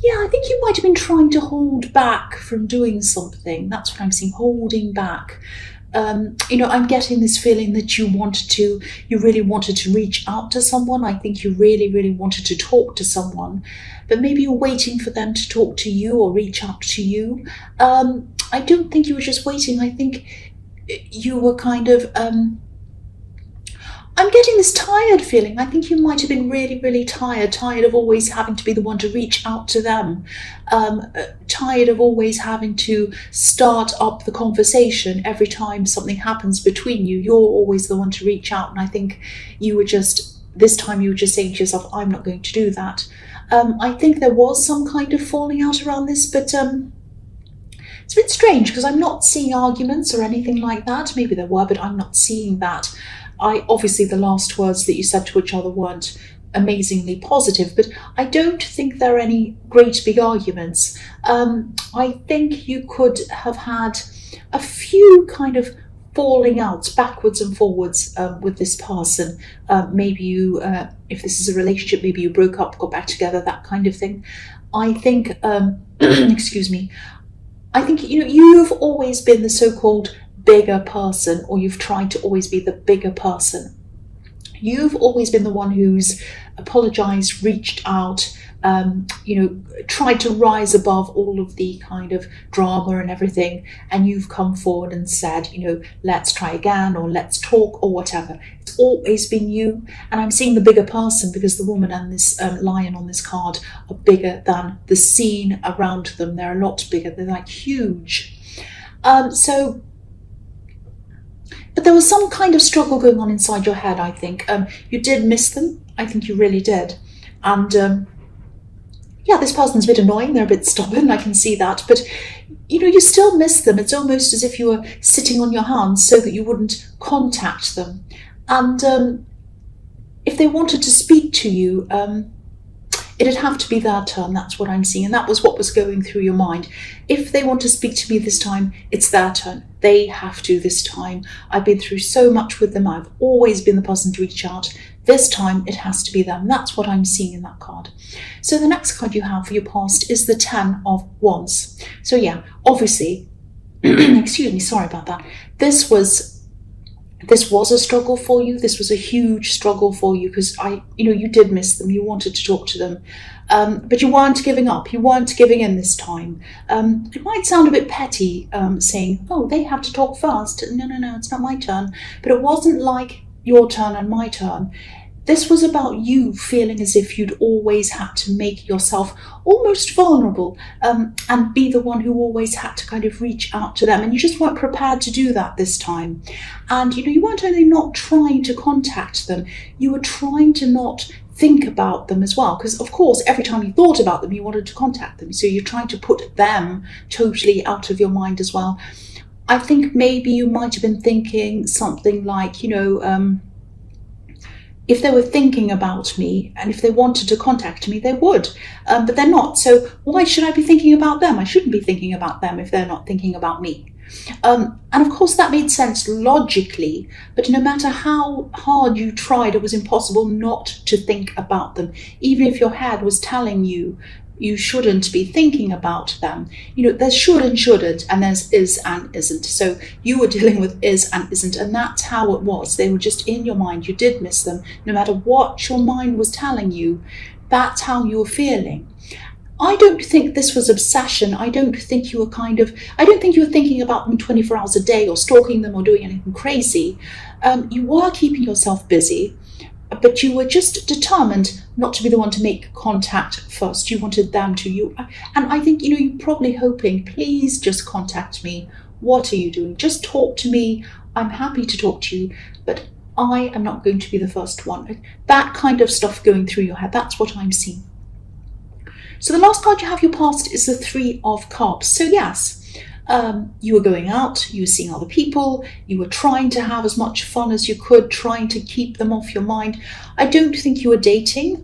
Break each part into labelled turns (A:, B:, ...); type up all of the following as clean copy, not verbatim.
A: Yeah, I think you might have been trying to hold back from doing something. That's what I'm seeing, holding back. I'm getting this feeling that you really wanted to reach out to someone. I think you really, really wanted to talk to someone, but maybe you're waiting for them to talk to you or reach out to you. I don't think you were just waiting. I think you were kind of, I'm getting this tired feeling. I think you might have been really, really tired of always having to be the one to reach out to them, tired of always having to start up the conversation every time something happens between you. You're always the one to reach out, and I think this time you were just saying to yourself, I'm not going to do that. I think there was some kind of falling out around this, but it's a bit strange because I'm not seeing arguments or anything like that. Maybe there were, but I'm not seeing that. Obviously the last words that you said to each other weren't amazingly positive, but I don't think there are any great big arguments. I think you could have had a few kind of falling out backwards and forwards with this person. Maybe you, if this is a relationship, maybe you broke up, got back together, that kind of thing. I think, excuse me, I think, you've always been the so-called bigger person, or you've tried to always be the bigger person. You've always been the one who's apologized, reached out, tried to rise above all of the kind of drama and everything, and you've come forward and said, let's try again, or let's talk, or whatever. It's always been you, and I'm seeing the bigger person because the woman and this lion on this card are bigger than the scene around them. They're a lot bigger. They're like huge. But there was some kind of struggle going on inside your head, I think. You did miss them. I think you really did. And this person's a bit annoying. They're a bit stubborn. I can see that. But, you still miss them. It's almost as if you were sitting on your hands so that you wouldn't contact them. And if they wanted to speak to you, it'd have to be their turn. That's what I'm seeing. And that was what was going through your mind. If they want to speak to me this time, it's their turn. They have to this time. I've been through so much with them. I've always been the person to reach out. This time it has to be them. That's what I'm seeing in that card. So the next card you have for your past is the 10 of Wands. So yeah, obviously, excuse me, sorry about that. This was a struggle for you. This was a huge struggle for you because you did miss them. You wanted to talk to them, but you weren't giving up. You weren't giving in this time. It might sound a bit petty saying, oh, they have to talk first. No, it's not my turn. But it wasn't like your turn and my turn. This was about you feeling as if you'd always had to make yourself almost vulnerable and be the one who always had to kind of reach out to them. And you just weren't prepared to do that this time. And, you weren't only not trying to contact them, you were trying to not think about them as well. Because, of course, every time you thought about them, you wanted to contact them. So you're trying to put them totally out of your mind as well. I think maybe you might have been thinking something like, if they were thinking about me and if they wanted to contact me, they would, but they're not. So why should I be thinking about them? I shouldn't be thinking about them if they're not thinking about me. And of course that made sense logically, but no matter how hard you tried, it was impossible not to think about them. Even if your head was telling you you shouldn't be thinking about them. There's should and shouldn't, and there's is and isn't. So you were dealing with is and isn't, and that's how it was. They were just in your mind. You did miss them. No matter what your mind was telling you, that's how you were feeling. I don't think this was obsession. I don't think you were thinking about them 24 hours a day or stalking them or doing anything crazy. You were keeping yourself busy, but you were just determined not to be the one to make contact first. You wanted them to. And I think, you're probably hoping, please just contact me. What are you doing? Just talk to me. I'm happy to talk to you, but I am not going to be the first one. That kind of stuff going through your head. That's what I'm seeing. So the last card you have your past is the 3 of Cups. So yes, you were going out, you were seeing other people, you were trying to have as much fun as you could, trying to keep them off your mind. I don't think you were dating,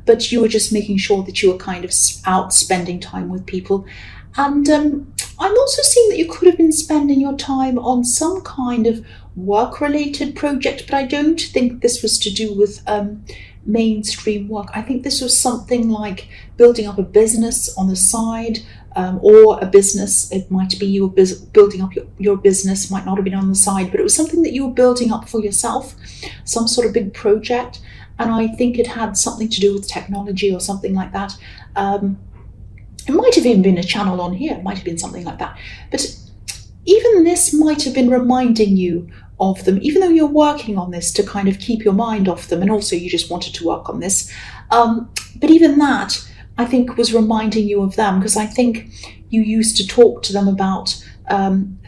A: but you were just making sure that you were kind of out spending time with people. And I'm also seeing that you could have been spending your time on some kind of work-related project, but I don't think this was to do with mainstream work. I think this was something like building up a business on the side, or a business. It might be you were building up your business, might not have been on the side, but it was something that you were building up for yourself, some sort of big project. And I think it had something to do with technology or something like that. It might have even been a channel on here, it might have been something like that. But even this might have been reminding you of them, even though you're working on this to kind of keep your mind off them, and also you just wanted to work on this. But even that, I think, was reminding you of them, because I think you used to talk to them about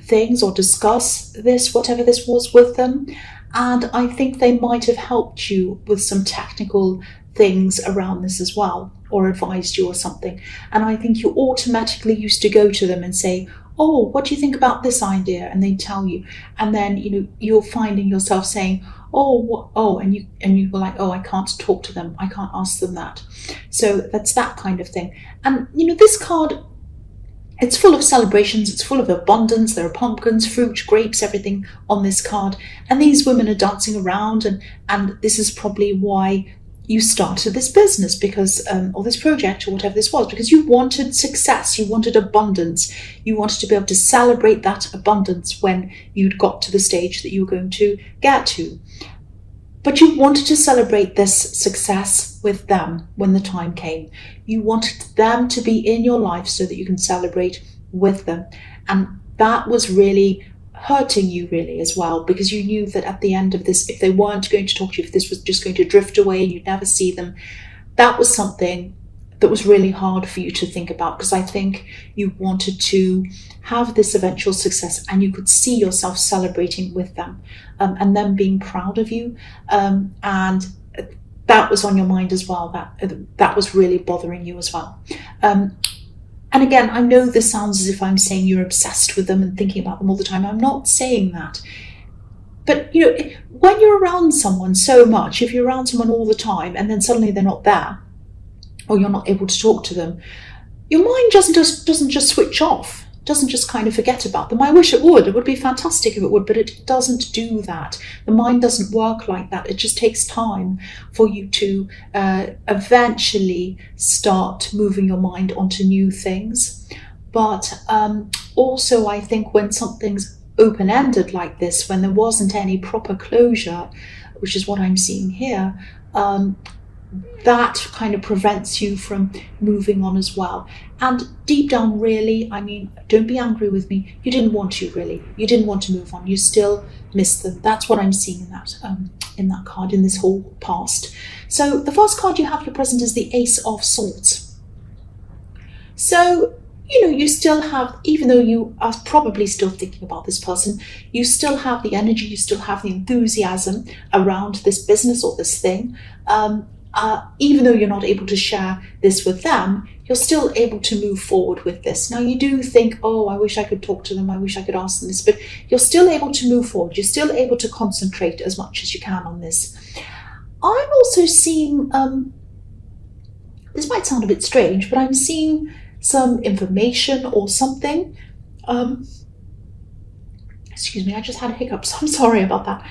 A: things or discuss this, whatever this was, with them. And I think they might have helped you with some technical things around this as well, or advised you or something. And I think you automatically used to go to them and say, oh, what do you think about this idea? And they tell you. And then, you're finding yourself saying, and you were like, oh, I can't talk to them, I can't ask them that. So that's that kind of thing. And this card, it's full of celebrations, it's full of abundance. There are pumpkins, fruit, grapes, everything on this card. And these women are dancing around, and this is probably why you started this business, because or this project, or whatever this was, because you wanted success, you wanted abundance, you wanted to be able to celebrate that abundance when you'd got to the stage that you were going to get to. But you wanted to celebrate this success with them when the time came. You wanted them to be in your life so that you can celebrate with them. And that was really hurting you, really, as well, because you knew that at the end of this, if they weren't going to talk to you, if this was just going to drift away and you'd never see them, that was something that was really hard for you to think about, because I think you wanted to have this eventual success and you could see yourself celebrating with them, and them being proud of you, and that was on your mind as well. That was really bothering you as well. And again, I know this sounds as if I'm saying you're obsessed with them and thinking about them all the time. I'm not saying that. But, when you're around someone so much, if you're around someone all the time and then suddenly they're not there, or you're not able to talk to them, your mind doesn't just switch off, doesn't just kind of forget about them. I wish it would. It would be fantastic if it would, but it doesn't do that. The mind doesn't work like that. It just takes time for you to eventually start moving your mind onto new things. But also, I think when something's open-ended like this, when there wasn't any proper closure, which is what I'm seeing here, that kind of prevents you from moving on as well. And deep down, really, don't be angry with me, you didn't want to, really. You didn't want to move on. You still miss them. That's what I'm seeing in that card, in this whole past. So the first card you have for present is the Ace of Swords. So, you still have, even though you are probably still thinking about this person, you still have the energy, you still have the enthusiasm around this business or this thing. Even though you're not able to share this with them, you're still able to move forward with this. Now, you do think, oh, I wish I could talk to them, I wish I could ask them this, but you're still able to move forward. You're still able to concentrate as much as you can on this. I'm also seeing, this might sound a bit strange, but I'm seeing some information or something. Excuse me, I just had a hiccup, so I'm sorry about that.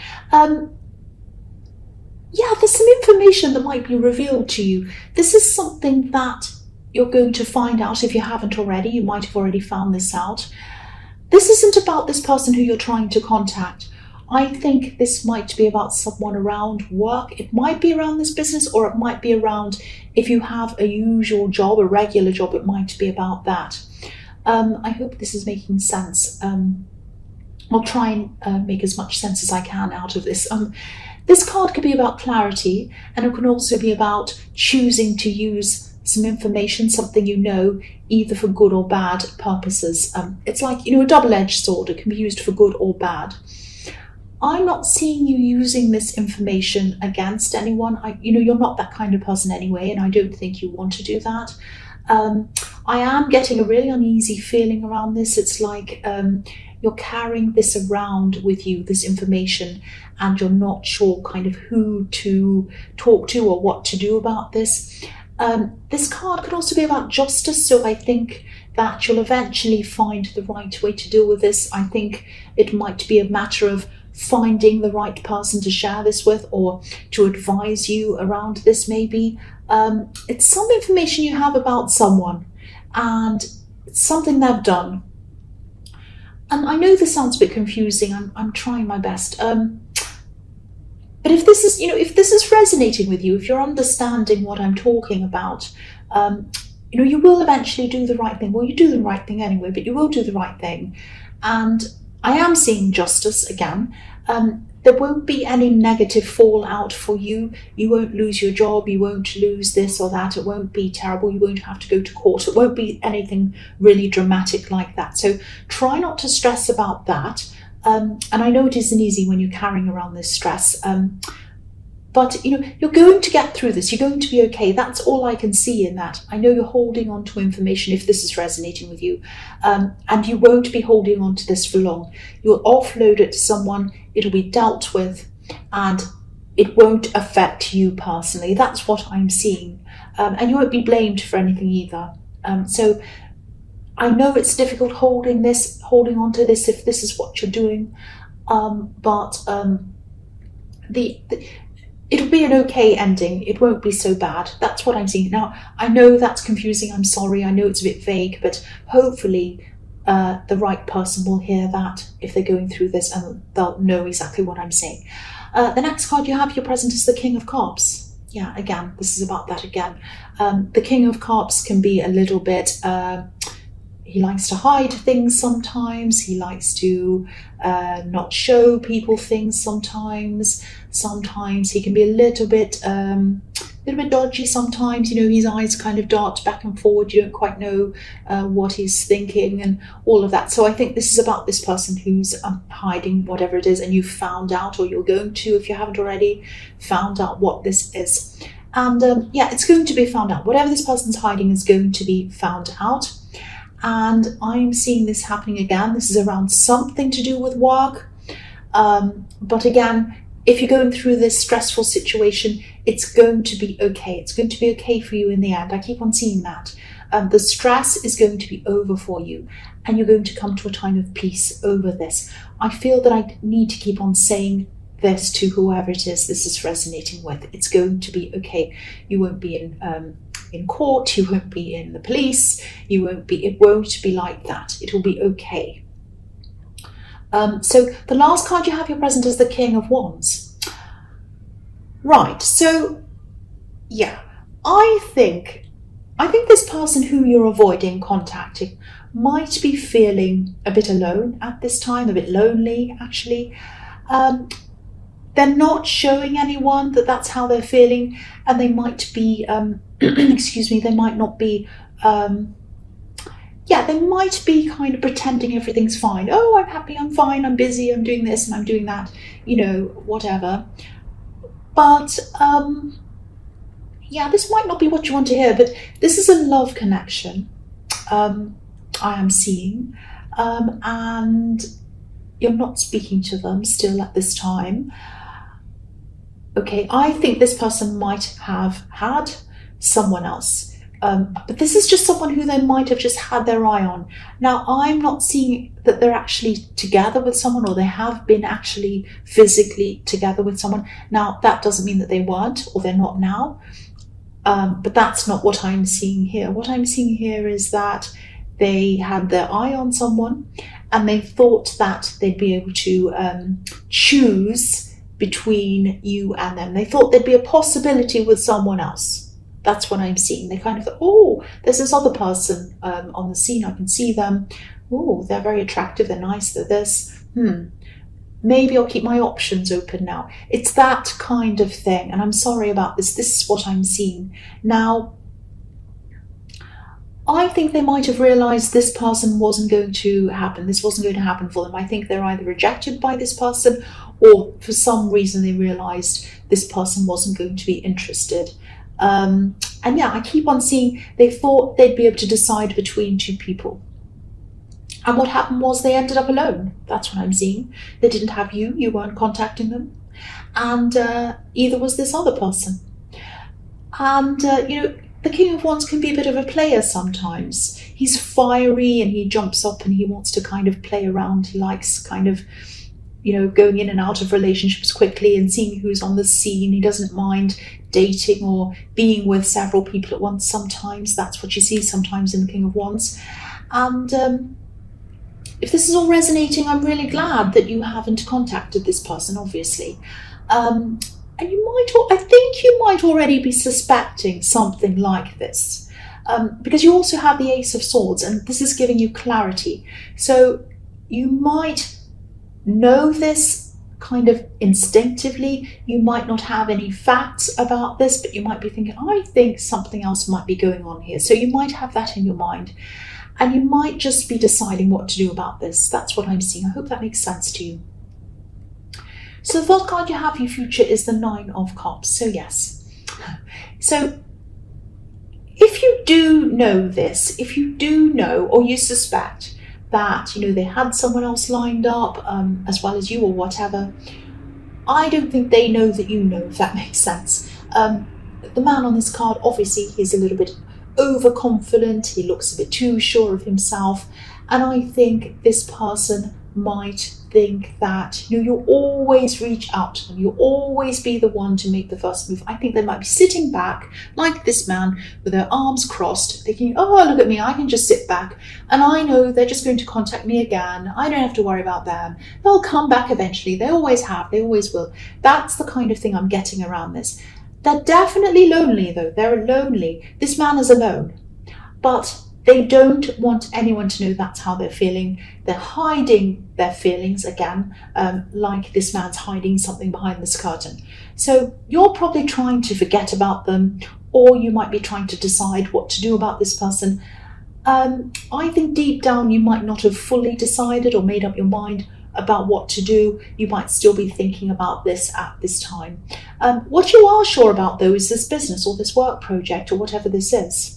A: Yeah, there's some information that might be revealed to you. This is something that you're going to find out if you haven't already. You might have already found this out. This isn't about this person who you're trying to contact. I think this might be about someone around work. It might be around this business, or it might be around, if you have a usual job, a regular job, it might be about that. I hope this is making sense. I'll try and make as much sense as I can out of this. This card could be about clarity, and it can also be about choosing to use some information, something either for good or bad purposes. It's like, a double-edged sword. It can be used for good or bad. I'm not seeing you using this information against anyone. You're not that kind of person anyway, and I don't think you want to do that. I am getting a really uneasy feeling around this. It's like you're carrying this around with you, this information, and you're not sure kind of who to talk to or what to do about this. This card could also be about justice, so I think that you'll eventually find the right way to deal with this. I think it might be a matter of finding the right person to share this with, or to advise you around this maybe. It's some information you have about someone, and it's something they've done. And I know this sounds a bit confusing. I'm trying my best. But if this is, if this is resonating with you, if you're understanding what I'm talking about, you will eventually do the right thing. Well, you do the right thing anyway, but you will do the right thing. And I am seeing justice again. There won't be any negative fallout for you. You won't lose your job. You won't lose this or that. It won't be terrible. You won't have to go to court. It won't be anything really dramatic like that. So try not to stress about that. And I know it isn't easy when you're carrying around this stress. But you're going to get through this. You're going to be okay. That's all I can see in that. I know you're holding on to information if this is resonating with you, and you won't be holding on to this for long. You'll offload it to someone. It'll be dealt with, and it won't affect you personally. That's what I'm seeing, and you won't be blamed for anything either. So I know it's difficult holding on to this if this is what you're doing, but it'll be an okay ending. It won't be so bad. That's what I'm seeing. Now, I know that's confusing. I'm sorry. I know it's a bit vague, but hopefully the right person will hear that if they're going through this, and they'll know exactly what I'm saying. The next card you have, your present, is the King of Cups. Yeah, again, this is about that again. The King of Cups can be a little bit... he likes to hide things sometimes. He likes to not show people things sometimes. Sometimes he can be a little bit dodgy sometimes. His eyes kind of dart back and forward. You don't quite know what he's thinking and all of that. So I think this is about this person who's hiding whatever it is, and you've found out, or you're going to, if you haven't already, found out what this is. And it's going to be found out. Whatever this person's hiding is going to be found out. And I'm seeing this happening again. This is around something to do with work. But again, if you're going through this stressful situation, it's going to be okay. It's going to be okay for you in the end. I keep on seeing that. The stress is going to be over for you, and you're going to come to a time of peace over this. I feel that I need to keep on saying this to whoever it is this is resonating with. It's going to be okay. You won't be in court, you won't be in the police, it won't be like that. It will be okay. So the last card you have, your present, is the King of Wands. Right, so yeah, I think this person who you're avoiding contacting might be feeling a bit alone at this time, a bit lonely actually. They're not showing anyone that that's how they're feeling, and they might be excuse me, they might not be they might be kind of pretending everything's fine. Oh, I'm happy, I'm fine, I'm busy, I'm doing this and I'm doing that, whatever. But this might not be what you want to hear, but this is a love connection I am seeing, and you're not speaking to them still at this time. Okay, I think this person might have had someone else, but this is just someone who they might have just had their eye on. Now, I'm not seeing that they're actually together with someone, or they have been actually physically together with someone. Now, that doesn't mean that they weren't, or they're not now, but that's not what I'm seeing here. What I'm seeing here is that they had their eye on someone, and they thought that they'd be able to choose between you and them. They thought there'd be a possibility with someone else. That's what I'm seeing. They kind of thought, oh, there's this other person on the scene. I can see them. Oh, they're very attractive. They're nice. They're this. Maybe I'll keep my options open now. It's that kind of thing. And I'm sorry about this. This is what I'm seeing. Now, I think they might have realized this person wasn't going to happen. This wasn't going to happen for them. I think they're either rejected by this person, or for some reason they realized this person wasn't going to be interested. I keep on seeing they thought they'd be able to decide between two people. And what happened was they ended up alone. That's what I'm seeing. They didn't have you. You weren't contacting them. And either was this other person. And, they the King of Wands can be a bit of a player sometimes. He's fiery and he jumps up and he wants to kind of play around. He likes kind of, going in and out of relationships quickly and seeing who's on the scene. He doesn't mind dating or being with several people at once sometimes. That's what you see sometimes in the King of Wands. And if this is all resonating, I'm really glad that you haven't contacted this person, obviously. And I think you might already be suspecting something like this, because you also have the Ace of Swords, and this is giving you clarity. So you might know this kind of instinctively. You might not have any facts about this, but you might be thinking, I think something else might be going on here. So you might have that in your mind, and you might just be deciding what to do about this. That's what I'm seeing. I hope that makes sense to you. So the first card you have for your future is the Nine of Cups. So yes. So if you do know this, if you do know or you suspect that, they had someone else lined up as well as you or whatever, I don't think they know that you know, if that makes sense. The man on this card, obviously, he's a little bit overconfident. He looks a bit too sure of himself. And I think this person might think that, you'll always reach out to them. You'll always be the one to make the first move. I think they might be sitting back like this man with their arms crossed, thinking, oh, look at me, I can just sit back. And I know they're just going to contact me again. I don't have to worry about them. They'll come back eventually. They always have. They always will. That's the kind of thing I'm getting around this. They're definitely lonely, though. They're lonely. This man is alone. But they don't want anyone to know that's how they're feeling. They're hiding their feelings again, like this man's hiding something behind this curtain. So you're probably trying to forget about them, or you might be trying to decide what to do about this person. I think deep down you might not have fully decided or made up your mind about what to do. You might still be thinking about this at this time. What you are sure about, though, is this business or this work project or whatever this is.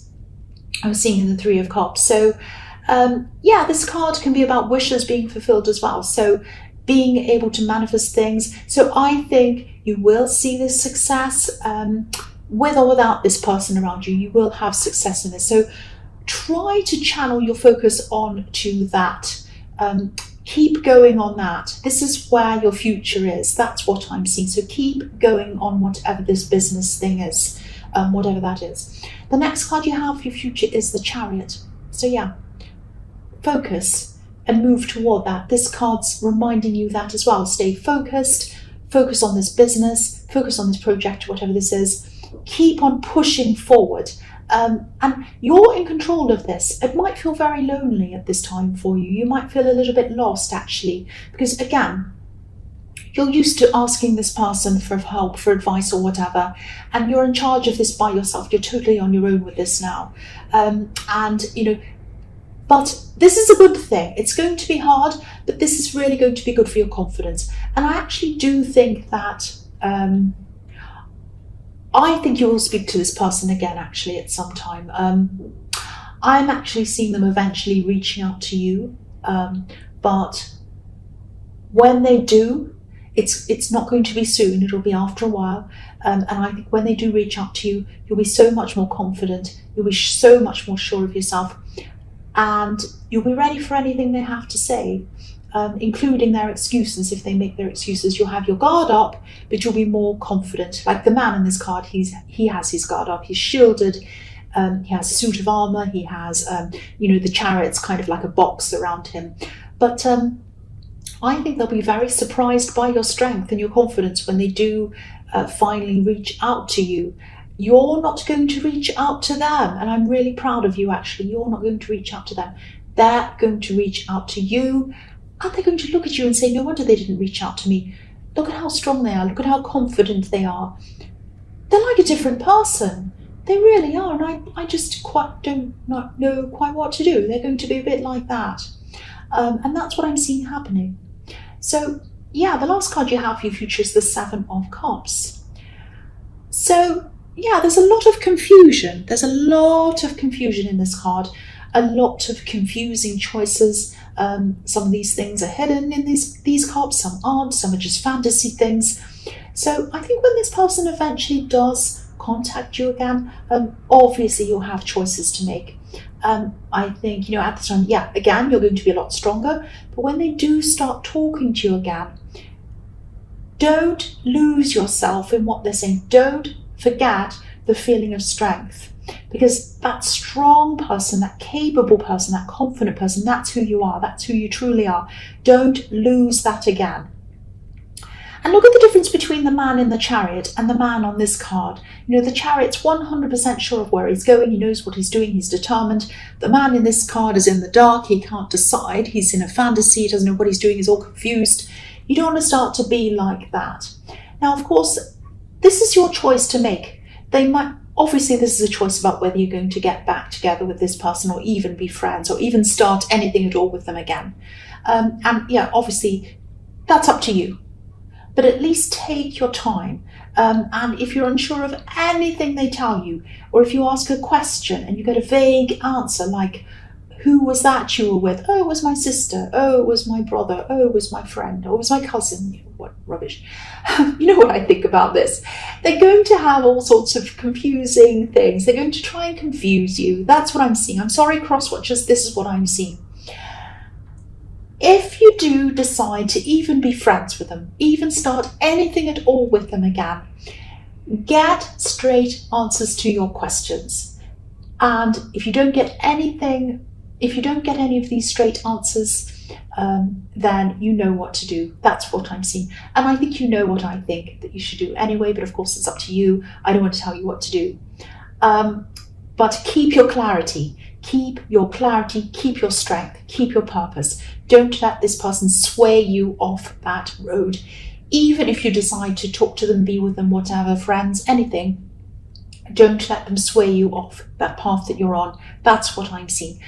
A: I'm seeing the Three of Cups. So this card can be about wishes being fulfilled as well. So being able to manifest things. So I think you will see this success with or without this person around you. You will have success in this. So try to channel your focus on to that. Keep going on that. This is where your future is. That's what I'm seeing. So keep going on whatever this business thing is. Whatever that is. The next card you have for your future is the Chariot. So yeah, focus and move toward that. This card's reminding you that as well. Stay focused, focus on this business, focus on this project, whatever this is. Keep on pushing forward. And you're in control of this. It might feel very lonely at this time for you. You might feel a little bit lost, actually, because again, you're used to asking this person for help, for advice or whatever, and you're in charge of this by yourself. You're totally on your own with this now. But this is a good thing. It's going to be hard, but this is really going to be good for your confidence. And I actually do think that, I think you will speak to this person again, actually, at some time. I'm actually seeing them eventually reaching out to you, but when they do, it's not going to be soon. It'll be after a while. And I think when they do reach out to you, you'll be so much more confident. You'll be so much more sure of yourself. And you'll be ready for anything they have to say, including their excuses. If they make their excuses, you'll have your guard up, but you'll be more confident. Like the man in this card, he has his guard up. He's shielded. He has a suit of armor. He has, the Chariot's kind of like a box around him. But I think they'll be very surprised by your strength and your confidence when they do finally reach out to you. You're not going to reach out to them, and I'm really proud of you, actually. You're not going to reach out to them. They're going to reach out to you, and they're going to look at you and say, no wonder they didn't reach out to me. Look at how strong they are. Look at how confident they are. They're like a different person. They really are, and I just don't know quite what to do. They're going to be a bit like that. And that's what I'm seeing happening. So, yeah, the last card you have for your future is the Seven of Cups. So, yeah, there's a lot of confusion. There's a lot of confusion in this card. A lot of confusing choices. Some of these things are hidden in these cups. Some aren't. Some are just fantasy things. So I think when this person eventually does contact you again, obviously you'll have choices to make. I think, at the time, yeah, again, you're going to be a lot stronger. But when they do start talking to you again, don't lose yourself in what they're saying. Don't forget the feeling of strength, because that strong person, that capable person, that confident person, that's who you are. That's who you truly are. Don't lose that again. And look at the difference between the man in the Chariot and the man on this card. The Chariot's 100% sure of where he's going. He knows what he's doing. He's determined. The man in this card is in the dark. He can't decide. He's in a fantasy. He doesn't know what he's doing. He's all confused. You don't want to start to be like that. Now, of course, this is your choice to make. Obviously, this is a choice about whether you're going to get back together with this person or even be friends or even start anything at all with them again. And yeah, obviously, that's up to you. But at least take your time. And if you're unsure of anything they tell you, or if you ask a question and you get a vague answer like, who was that you were with? Oh, it was my sister. Oh, it was my brother. Oh, it was my friend. Oh, it was my cousin. What rubbish. You know what I think about this? They're going to have all sorts of confusing things. They're going to try and confuse you. That's what I'm seeing. I'm sorry, cross-watchers, this is what I'm seeing. If you do decide to even be friends with them, even start anything at all with them again, get straight answers to your questions. And if you don't get any of these straight answers, then you know what to do. That's what I'm seeing. And I think you know what I think that you should do anyway, but of course it's up to you. I don't want to tell you what to do. But keep your clarity. Keep your clarity, keep your strength, keep your purpose. Don't let this person sway you off that road. Even if you decide to talk to them, be with them, whatever, friends, anything, don't let them sway you off that path that you're on. That's what I'm seeing.